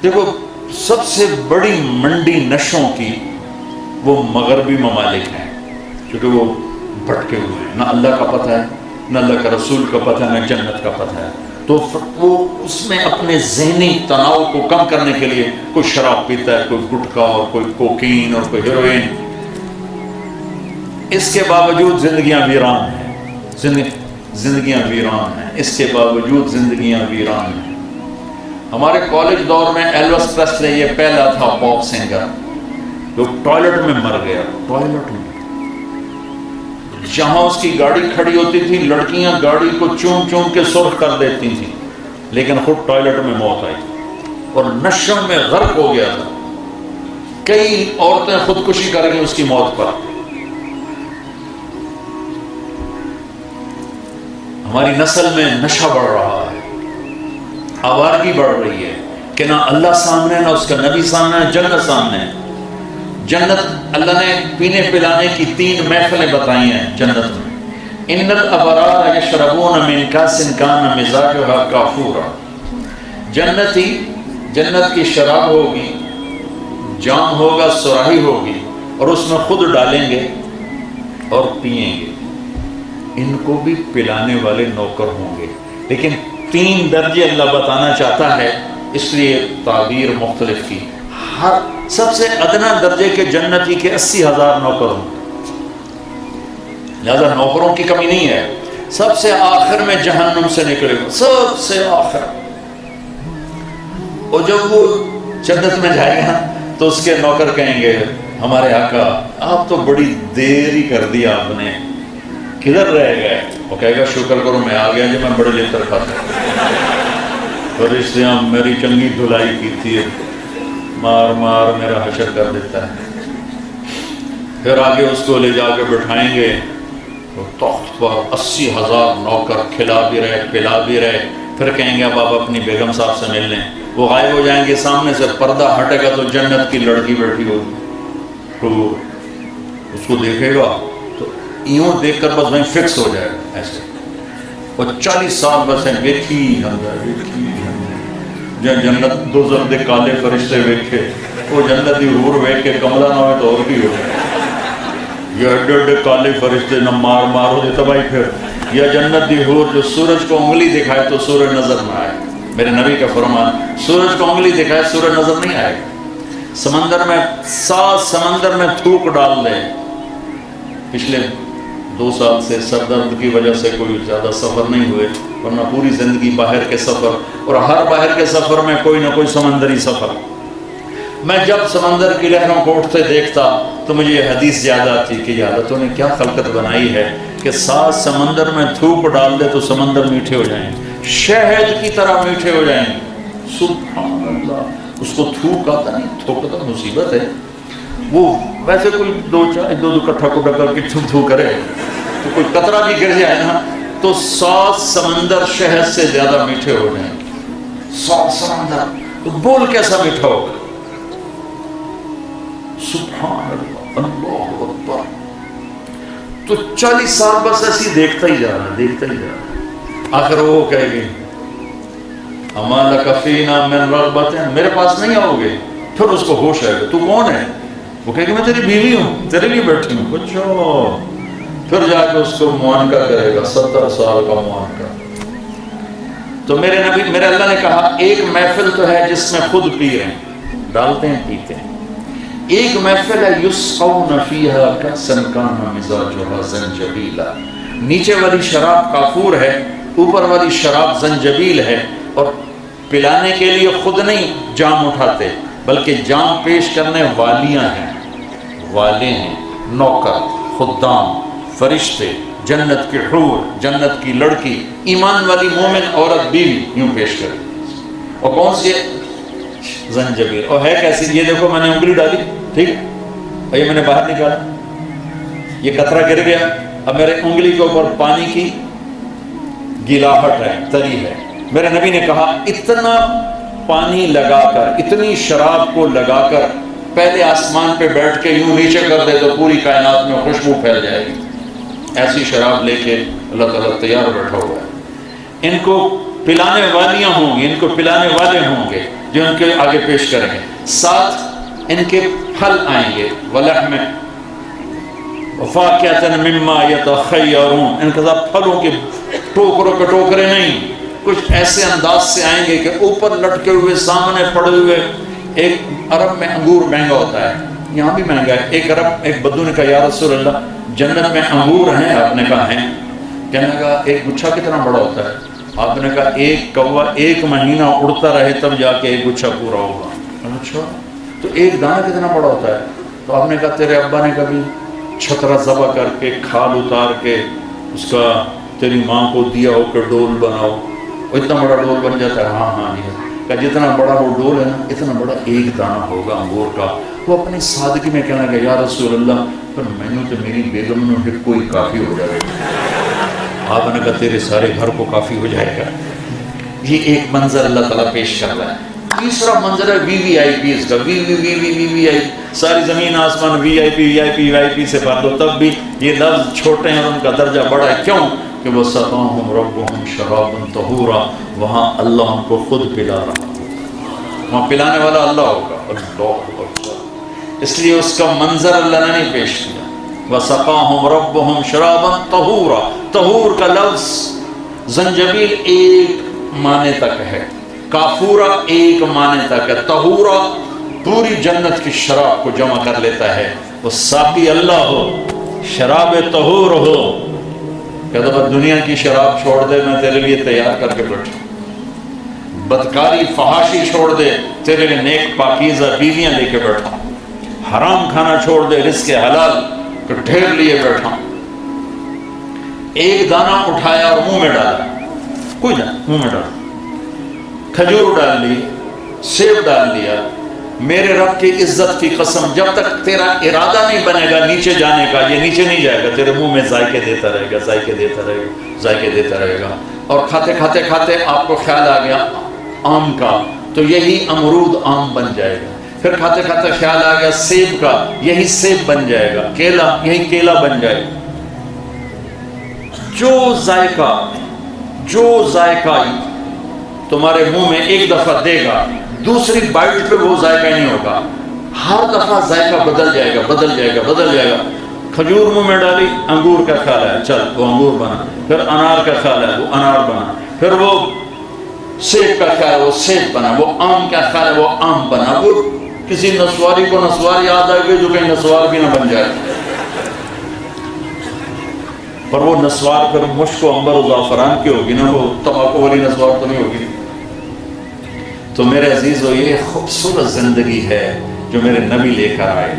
دیکھو سب سے بڑی منڈی نشوں کی وہ مغربی ممالک ہیں، کیونکہ وہ بھٹکے ہوئے ہیں، نہ اللہ کا پتہ ہے، نہ اللہ کا رسول کا پتہ ہے، نہ جنت کا پتہ ہے، تو وہ اس میں اپنے ذہنی تناؤ کو کم کرنے کے لیے کوئی شراب پیتا ہے، کوئی گٹکا اور کوئی کوکین اور کوئی ہیروئن۔ اس کے باوجود زندگیاں ویران ہیں، زندگیاں ویران ہیں، اس کے باوجود زندگیاں ویران ہیں۔ ہمارے کالج دور میں ایلوس پریسلے یہ پہلا تھا پاپ سنگر جو ٹوائلٹ میں مر گیا، ٹوائلٹ میں۔ جہاں اس کی گاڑی کھڑی ہوتی تھی لڑکیاں گاڑی کو چوم چوم کے سرخ کر دیتی تھیں، لیکن خود ٹوائلٹ میں موت آئی اور نشوں میں غرق ہو گیا تھا۔ کئی عورتیں خودکشی کر گئی اس کی موت پر۔ ہماری نسل میں نشہ بڑھ رہا ہے، آوارگی بڑھ رہی ہے کہ نہ اللہ سامنے، نہ اس کا نبی سامنے، نہ جنت سامنے۔ جنت اللہ نے پینے پلانے کی 3 محفلیں بتائی ہیں جنت میں۔ ان الابرار یشربون من کاس کان مزاجها کافورا، جنت کی شراب ہوگی، جام ہوگا، سراہی ہوگی، اور اس میں خود ڈالیں گے اور پئیں گے۔ ان کو بھی پلانے والے نوکر ہوں گے، لیکن 3 درجے اللہ بتانا چاہتا ہے، اس لیے تعبیر مختلف کی۔ ہر سب سے ادنا درجے کے جنتی کے 80,000 نوکر ہوں، لہذا نوکروں کی کمی نہیں ہے۔ سب سے آخر میں جہنم سے نکلے گا، سب سے آخر، اور جب وہ جنت میں جائے گا تو اس کے نوکر کہیں گے ہمارے آقا آپ تو بڑی دیر ہی کر دیا، آپ نے کدھر رہ گئے؟ وہ کہے گا شکر کرو میں آ گیا، جو میں بڑے لیتر کھاتا فرشتیاں میری چنگی دھلائی کی تھی، مار مار میرا حشر کر دیتا ہے۔ پھر آگے اس کو لے جا کے بٹھائیں گے تو تخت پر 80,000 نوکر کھلا بھی رہے پلا بھی رہے، پھر کہیں گے اب آپ اپنی بیگم صاحب سے مل لیں، وہ غائب ہو جائیں گے، سامنے سے پردہ ہٹے گا تو جنت کی لڑکی بیٹھی ہوگی، تو اس کو دیکھے گا تو یوں دیکھ کر بس وہیں فکس ہو جائے گا ایسے، اور 40 سال بس ہیں ویکھی جنت دو زردے کالے فرشتے ویکھے، وہ جنتی حور ویکھ کے کملہ نہ ہوئے تو اور بھی ہو یہ اڈے اڈے کالے فرشتے نہ مار مار ہو دیتا بھائی، پھر یا جنتی حور جو سورج کو انگلی دکھائے تو سورج نظر نہ آئے۔ میرے نبی کا فرمان، سورج کو انگلی دکھائے سورج نظر نہیں آئے۔ سمندر میں 7 سمندر میں تھوک ڈال دیں، پچھلے 2 سال سے سر درد کی وجہ سے کوئی زیادہ سفر نہیں ہوئے، ورنہ پوری زندگی باہر کے سفر، اور ہر باہر کے سفر میں کوئی نہ کوئی سمندری سفر۔ میں جب سمندر کی لہروں کو اٹھتے دیکھتا تو مجھے یہ حدیث یاد آتی کہ یہ حضرتوں نے کیا خلقت بنائی ہے کہ 7 سمندر میں تھوک ڈال دے تو سمندر میٹھے ہو جائیں، شہد کی طرح میٹھے ہو جائیں۔ سبحان اللہ، اس کو تھوک آتا نہیں، تھوک تو مصیبت ہے، وہ ویسے کوئی 2 کٹھا کو ڈکر کے تھو کرے تو کوئی قطرہ بھی گر جائے نا تو 7 سمندر شہد سے زیادہ میٹھے ہو جائیں۔ 7 سمندر تو بول کیسا میٹھا ہوگا؟ سبحان اللہ، اللہ اکبر۔ تو 40 سال بس ایسی دیکھتا ہی جا رہا، آخر وہ کہے گی اما لک فینا من رغبت، میرے پاس نہیں آؤ گے؟ پھر اس کو ہوش آئے گا، تو کون ہے؟ وہ کہے گی میں تیری بیوی ہوں، تیرے لیے بیٹھی ہوں۔ اچھا، پھر جا کے اس کو معانقہ کرے گا، 70 سال کا معانقہ۔ تو میرے نبی، میرے اللہ نے کہا ایک محفل تو ہے جس میں خود پی رہے ہیں، ڈالتے ہیں پیتے ہیں، ایک محفل ہے یسقون فیہا کأسا کان مزاجها زنجبیلا، نیچے والی شراب کافور ہے، اوپر والی شراب زنجبیل ہے، اور پلانے کے لیے خود نہیں جام اٹھاتے بلکہ جام پیش کرنے والیاں ہیں، والے ہیں، نوکر، خدام، فرشتے، جنت کی حور، جنت کی لڑکی، ایمان والی مومن عورت بیوی، یوں پیش کرے۔ اور کون سی ہے؟ زنجبیل۔ اور ہے کیسی؟ یہ دیکھو میں نے انگلی ڈالی، ٹھیک، اور یہ میں نے باہر نکالا، یہ قطرہ گر گیا، اب میرے انگلی کے اوپر پانی کی گلاہٹ ہے، تری ہے۔ میرے نبی نے کہا اتنا پانی لگا کر، اتنی شراب کو لگا کر پہلے آسمان پہ بیٹھ کے یوں نیچے کر دے تو پوری کائنات میں خوشبو پھیل جائے گی۔ ایسی شراب لے کے اللہ تعالیٰ تیار بیٹھا ہوا ہے۔ ان کو پلانے والیاں ہوں گی، ان کو پلانے والے ہوں گے جو ان کے آگے پیش کریں گے، ساتھ ان کے پھل آئیں گے، وَلَحْمٍ وَفَاكِهَةٍ مِّمَّا يَتَخَيَّرُونَ، ان کے ساتھ پھلوں کے ٹوکروں کے ٹوکرے نہیں، کچھ ایسے انداز سے آئیں گے کہ اوپر لٹکے ہوئے، سامنے پڑے ہوئے۔ ایک عرب میں انگور مہنگا ہوتا ہے، یہاں بھی مہنگا ہے۔ ایک بدو نے کہا یا رسول اللہ جنت میں انگور ہیں؟ آپ نے کہا ہیں۔ کہنے لگا ایک گچھا کتنا بڑا ہوتا ہے؟ آپ نے کہا ایک کوا 1 مہینہ اڑتا رہے تب جا کے ایک گچھا پورا ہوگا۔ اچھا تو ایک دانہ کتنا بڑا ہوتا ہے؟ تو آپ نے کہا تیرے ابا نے کبھی چھترا ذبح کر کے کھال اتار کے اس کا تیری ماں کو دیا ہو کہ ڈول بناؤ، اتنا بڑا ڈول بن جاتا ہے؟ ہاں ہاں جی، کہ جتنا بڑا وہ ڈول ہے نا اتنا بڑا ایک دانہ ہوگا انگور کا۔ وہ اپنی سادگی میں کہنے لگا یا رسول اللہ پر میں نے تو میری بیگم نے کوئی کافی ہو جائے گا۔ آپ نے کہا تیرے سارے گھر کو کافی ہو جائے گا۔ یہ ایک منظر اللہ تعالیٰ پیش کر رہا ہے۔ تیسرا منظر ہے وی وی آئی پیز کا، وی وی وی وی وی وی آئی، ساری زمین آسمان وی آئی پی وی آئی پی وی آئی پی سے بھر دو تب بھی یہ لفظ چھوٹے ہیں اور ان کا درجہ بڑا ہے۔ کیوں کہ وہ سقاہم ربہم شرابا طہورا، وہاں اللہ ان کو خود پلا رہا ہوگا، وہاں پلانے والا اللہ ہوگا۔ اللہ اکبر، اس لیے اس کا منظر اللہ نے نہیں پیش کیا۔ وَسَقَاهُمْ رَبُّهُمْ شَرَابًا طَهُورًا، طہور کا لفظ زنجبیل ایک معنی تک ہے، کافورا ایک معنی تک ہے، طہورا پوری جنت کی شراب کو جمع کر لیتا ہے۔ وہ ساقی اللہ ہو، شراب طہور ہو، کہتا ہے دنیا کی شراب چھوڑ دے میں تیرے لیے تیار کر کے بیٹھا، بدکاری فحاشی چھوڑ دے تیرے لیے نیک پاکیزہ بیویاں لے کے بیٹھا، حرام کھانا چھوڑ دے رزق حلال کے ڈھیر لیے بیٹھا۔ ایک دانہ اٹھایا اور منہ میں ڈالا، کوئی نہ منہ میں ڈالا، کھجور ڈال لی، سیب ڈال لیا۔ میرے رب کی عزت کی قسم جب تک تیرا ارادہ نہیں بنے گا نیچے جانے کا، یہ نیچے نہیں جائے گا، تیرے منہ میں ذائقے دیتا رہے گا، ذائقے دیتا رہے گا، ذائقے دیتا رہے گا۔ اور کھاتے کھاتے کھاتے آپ کو خیال آ گیا آم کا، تو یہی امرود آم بن جائے گا۔ پھر کھاتے کھاتے خیال آ گیا سیب کا، یہی سیب بن جائے گا۔ کیلا، یہی کیلا بن جائے گا۔ جو ذائقہ تمہارے منہ میں ایک دفعہ دے گا، دوسری بائٹ پہ وہ ذائقہ نہیں ہوگا، ہر دفعہ ذائقہ بدل جائے گا، بدل جائے گا، بدل جائے گا۔ کھجور منہ میں ڈالی، انگور کا کھالا ہے، چل وہ انگور بنا۔ پھر انار کا کھالا ہے، وہ انار بنا۔ پھر وہ سیب کا کھالا ہے، وہ سیب بنا۔ وہ آم کا کھالا ہے، وہ آم بنا۔ وہ کسی نسواری کو نسوار یاد آئے گی جو کہیں نسوار بھی نہ بن جائے، پر وہ نسوار پھر مشک و عنبر و زعفران کی ہوگی نا، وہ تمباکو والی نسوار تو نہیں ہوگی۔ تو میرے عزیزو یہ خوبصورت زندگی ہے جو میرے نبی لے کر آئے۔